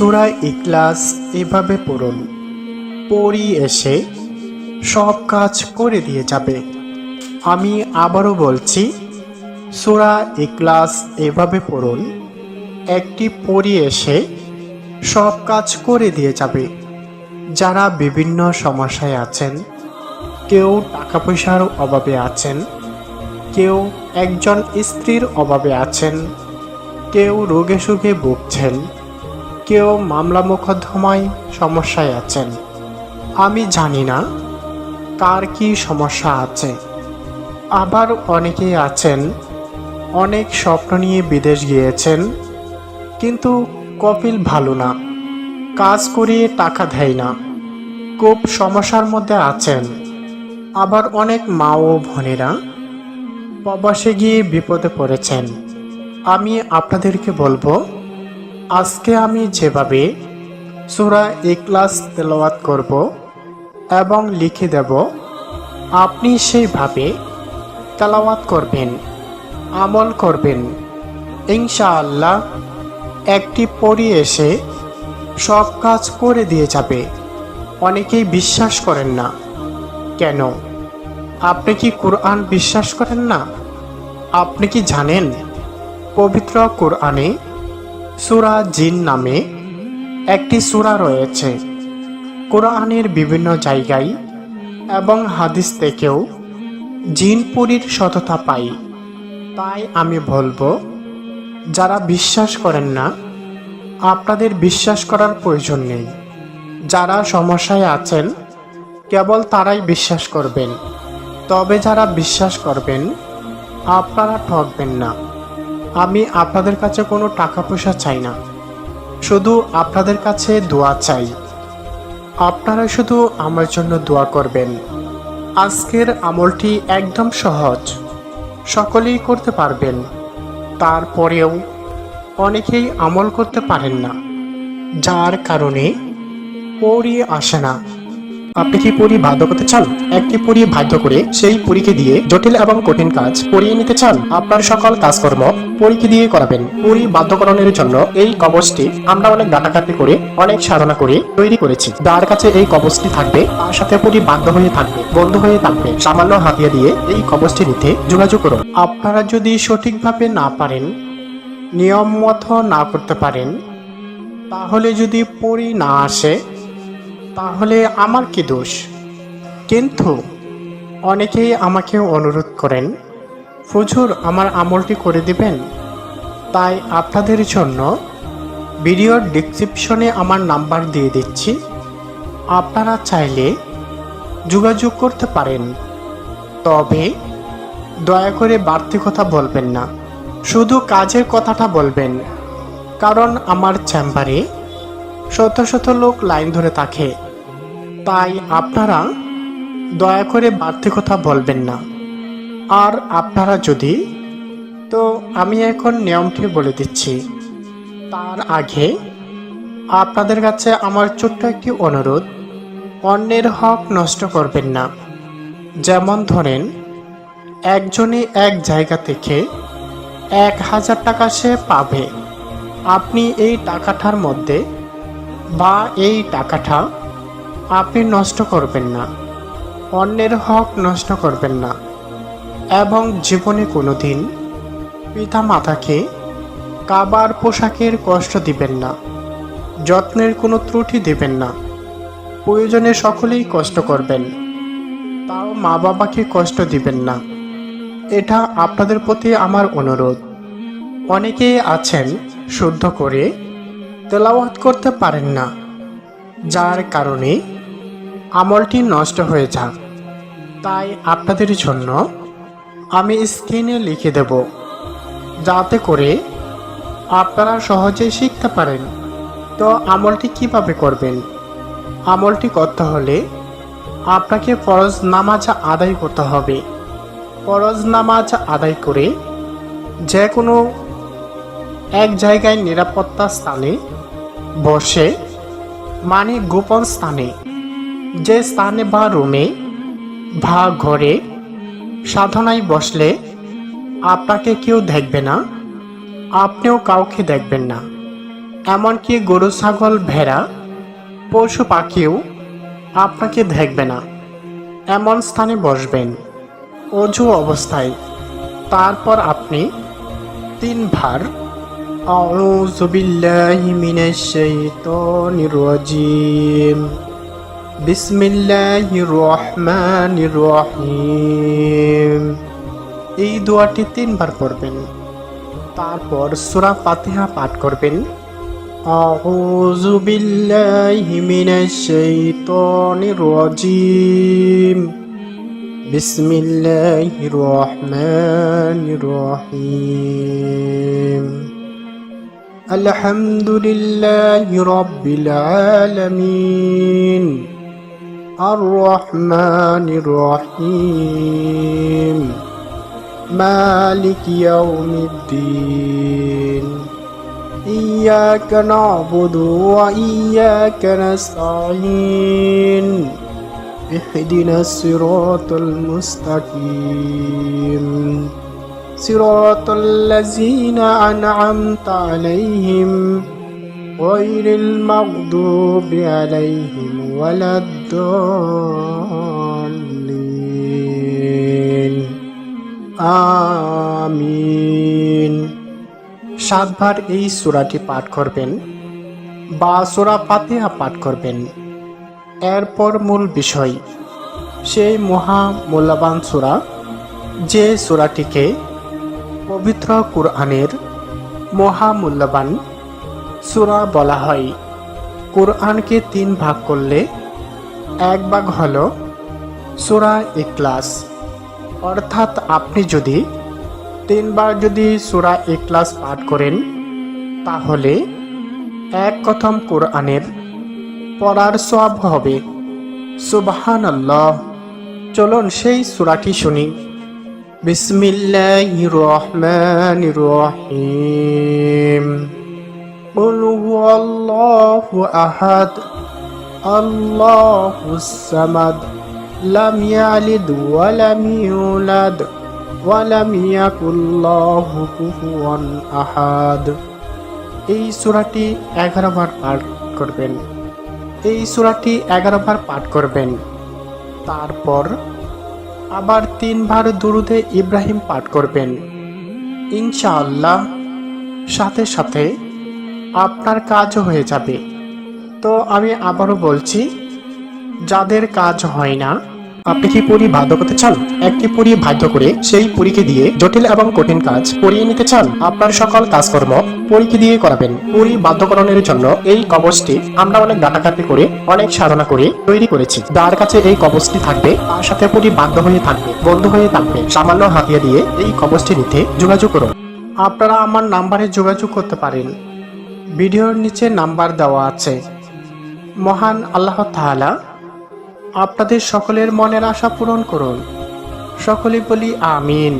সূরা ইখলাস এভাবে পড়ুন, পড়ি এসে সব কাজ করে দিয়ে যাবে। আমি আবারও বলছি, সূরা ইখলাস এভাবে পড়ুন, একটি পড়ি এসে সব কাজ করে দিয়ে যাবে। যারা বিভিন্ন সমস্যায় আছেন, কেউ টাকা পয়সার অভাবে আছেন, কেউ একজন স্ত্রীর অভাবে আছেন, কেউ রোগে সুখে ভুগছেন, কেউ মামলা মোকদ্দমায় সমস্যায় আছেন। আমি জানি না কার কি সমস্যা আছে। আবার অনেকেই আছেন অনেক স্বপ্ন নিয়ে বিদেশ গিয়েছেন, কিন্তু কপিল ভালো না, কাজ করিয়ে টাকা দেয় না, খুব সমস্যার মধ্যে আছেন। আবার অনেক মা ও বোনেরা প্রবাসে গিয়ে বিপদে পড়েছেন। আমি আপনাদেরকে বলবো, আজকে আমি যেভাবে সূরা ইখলাস তেলাওয়াত করব এবং লিখে দেব, আপনি সেইভাবে তেলাওয়াত করবেন, আমল করবেন। ইনশাআল্লাহ একটি পড়ি এসে সব কাজ করে দিয়ে যাবে। অনেকেই বিশ্বাস করেন না কেন? আপনি কি কোরআন বিশ্বাস করেন না? আপনি কি জানেন পবিত্র কোরআনে সূরা জিন নামে একটি সূরা রয়েছে? কোরআনের বিভিন্ন জায়গায় এবং হাদিস থেকেও জিনপুরীর সততা পাই। তাই আমি বলবো, যারা বিশ্বাস করেন না, আপনাদের বিশ্বাস করার প্রয়োজন নেই। যারা সমস্যায় আছেন কেবল তারাই বিশ্বাস করবেন। তবে যারা বিশ্বাস করবেন, আপনারা ঠকবেন না। আমি আপনাদের কাছে কোনো টাকা পয়সা চাই না, শুধু আপনাদের কাছে দোয়া চাই। আপনারা শুধু আমার জন্য দোয়া করবেন। আজকের আমলটি একদম সহজ, সকলেই করতে পারবেন। তারপরেও অনেকেই আমল করতে পারেন না, যার কারণে পড়ি আসে না। আপনি কি পড়ি বাধ্য করতে চান? একটি পড়ি বাধ্য করে সেই পরীকে দিয়ে জটিল এবং কঠিন কাজ করিয়ে নিতে চান? আপনার সকল কাজকর্ম পরীকে দিয়ে করাবেন। পড়ি বাধ্যকরণের জন্য এই কবচটি আমরা অনেক ডাটাকাটি করে, অনেক সাধনা করে তৈরি করেছি। যার কাছে এই কবচটি থাকবে, তার সাথে পড়ি বাধ্য হয়ে থাকবে, বন্ধু হয়ে থাকবে। সামান্য হাতিয়া দিয়ে এই কবচটি নিতে যোগাযোগ করুন। আপনারা যদি সঠিকভাবে না পারেন, নিয়ম মতো না করতে পারেন, তাহলে যদি পড়ি না আসে, তাহলে আমার কি দোষ? কিন্তু অনেকেই আমাকে অনুরোধ করেন, হুজুর আমার আমলটি করে দিবেন। তাই আপনাদের জন্য ভিডিওর ডেসক্রিপশনে আমার নাম্বার দিয়ে দিচ্ছি, আপনারা চাইলে যোগাযোগ করতে পারেন। তবে দয়া করে বাড়তি কথা বলবেন না, শুধু কাজের কথাটা বলবেন। কারণ আমার চেম্বারে শত শত লোক লাইন ধরে থাকে। তাই আপনারা দয়া করে বাড়তি কথা বলবেন না। আর আপনারা যদি, তো আমি এখন নিয়মটি বলে দিচ্ছি। তার আগে আপনাদের কাছে আমার ছোট্ট একটি অনুরোধ, অন্যের হক নষ্ট করবেন না। যেমন ধরেন, একজনে এক জায়গা থেকে 1000 টাকা সে পাবে। আপনি এই টাকাটার মধ্যে বা এই টাকাটা আপনি নষ্ট করবেন না, অন্যের হক নষ্ট করবেন না। এবং জীবনে কোনোদিন পিতা মাতাকে খাবার পোশাকের কষ্ট দিবেন না, যত্নের কোনো ত্রুটি দিবেন না। প্রয়োজনে সকলেই কষ্ট করবেন, তাও মা বাবাকে কষ্ট দিবেন না। এটা আপনাদের প্রতি আমার অনুরোধ। অনেকেই আছেন শুদ্ধ করে তেলাওয়াত করতে পারেন না, যার কারণে আমলটি নষ্ট হয়ে যাক। তাই আপনাদের জন্য আমি স্ক্রিনে লিখে দেব, যাতে করে আপনারা সহজেই শিখতে পারেন। তো আমলটি কিভাবে করবেন? আমলটি করতে হলে আপনাকে ফরজ নামাজ আদায় করতে হবে। ফরজ নামাজ আদায় করে যে কোনো এক জায়গায় নিরাপত্তা স্থানে বসে, মানে গোপন স্থানে, যে স্থানে বা রুমে বা ঘরে সাধনায় বসলে আপনাকে কেউ দেখবে না, আপনিও কাউকে দেখবেন না। এমনকি গরু ছাগল ভেড়া পশু পাখিও আপনাকে দেখবে না। এমন স্থানে বসবেন অজু অবস্থায়। তারপর আপনি 3 বার আউযু বিল্লাহি মিনাশ শাইতানির রাজিম, বিসমিল্লাহির রহমানির রহিম এই দোয়াটি 3 বার পড়বেন। তারপর সূরা ফাতিহা পাঠ করবেন। আউযু বিল্লাহি মিনাশ শাইতানির রাজিম, বিসমিল্লাহির রহমানির রহিম, আলহামদুলিল্লাহি রাব্বিল আলামিন, আর রহমানির রহিম, মালিক ইয়াউমিদ্দিন, ইয়্যাকা না'বুদু ওয়া ইয়্যাকা নাস্তাঈন, ইহদিনাস সিরাতাল মুস্তাকিম, সিরাতাল লাযীনা আন'আমতা আলাইহিম গায়রিল মাগদুবি আলাইহিম ওয়ালাদ-দাল্লিন। আমিন। 7 বার এই সূরাটি পাঠ করবেন বা সূরা ফাতিহা পাঠ করবেন। এরপর মূল বিষয়, সেই মহা মূল্যবান সূরা, যে সূরাটিকে পবিত্র কুরআনের মহামূল্যবান সূরা বলা হয়। কুরআনকে 3 ভাগ করলে 1 ভাগ হলো সূরা ইখলাস। অর্থাৎ আপনি যদি 3 বার যদি সূরা ইখলাস পাঠ করেন তাহলে 1 খতম কুরআনের পড়ার সওয়াব হবে। সুবহানাল্লাহ। চলুন সেই সূরাটি শুনি। বিসমিল্লাহির রহমানির রহিম। কুল হুয়াল্লাহু আহাদ, আল্লাহুস সামাদ, লাম ইয়ালিদ ওয়া লাম ইউলাদ ওয়া লাম ইয়াকুল লাহু কুফুয়ান আহাদ। এই সূরাটি 11 বার পাঠ করবেন। এই সূরাটি 11 বার পাঠ করবেন। তারপর আবার 3 বার দুরুদে ইব্রাহিম পাঠ করবেন। ইনশাআল্লাহ সাথে সাথে আপনার কাজও হয়ে যাবে। তো আমি আবারও বলছি, যাদের কাজ হয় না, আপনি কি পরী বাধ্য করতে চান? একটি পরী বাধ্য করে সেই পরীকে দিয়ে জটিল এবং কঠিন কাজ করিয়ে নিতে চান? আপনার সকল কাজকর্ম পরীকে দিয়ে করাবেন। পরী বাধ্যকরণের জন্য এই কবচটি আমরা অনেক ডাকাডাকি করে, অনেক সাধনা করে তৈরি করেছি। যার কাছে এই কবচটি থাকবে তার সাথে পরী বাধ্য হয়ে থাকবে, বন্ধু হয়ে থাকবে। সামান্য হাতিয়া দিয়ে এই কবচটি নিতে যোগাযোগ করুন। আপনারা আমার নাম্বারে যোগাযোগ করতে পারেন। ভিডিওর নিচে নাম্বার দেওয়া আছে। মহান আল্লাহ তাআলা আপনাদের সকলের মনের আশা পূরণ করুন। সকলে বলি আমিন।